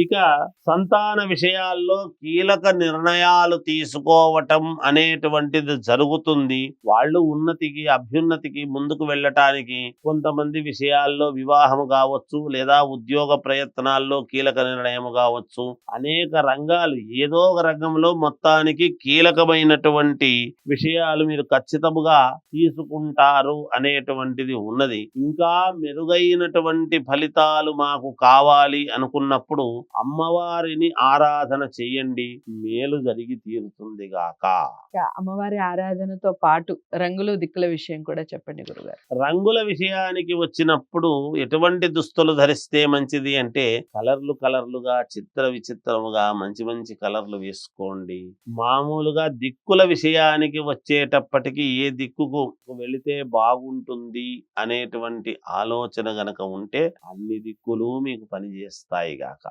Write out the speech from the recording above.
ఇక సంతాన విషయాల్లో కీలక నిర్ణయాలు తీసుకోవటం అనేటువంటిది జరుగుతుంది. వాళ్ళు ఉన్నతికి, అభ్యున్నతికి ముందుకు వెళ్ళటానికి కొంతమంది విషయాల్లో వివాహము కావచ్చు, లేదా ఉద్యోగ ప్రయత్నాల్లో కీలక నిర్ణయం కావచ్చు. అనేక రంగాలు ఏదో ఒక రంగంలో మొత్తానికి కీలకమైనటువంటి విషయాలు మీరు ఖచ్చితముగా తీసుకుంటారు అనేటువంటిది ఉన్నది. ఇంకా మెరుగైనటువంటి ఫలితాలు మాకు కావాలి అనుకున్నప్పుడు అమ్మవారిని ఆరాధన చెయ్యండి, మేలు జరిగి తీరుతుంది గాక. అమ్మవారి ఆరాధనతో పాటు రంగులు దిక్కుల విషయం కూడా చెప్పండి గురుగారు. రంగుల విషయానికి వచ్చినప్పుడు ఎటువంటి దుస్తులు ధరిస్తే మంచిది అంటే కలర్లుగా చిత్ర విచిత్రముగా మంచి మంచి కలర్లు వేసుకోండి. మామూలుగా దిక్కుల విషయానికి వచ్చేటప్పటికి ఏ దిక్కుకు వెళితే బాగుంటుంది అనేటువంటి ఆలోచన గనక ఉంటే అన్ని దిక్కులు మీకు పనిచేస్తాయి గాక.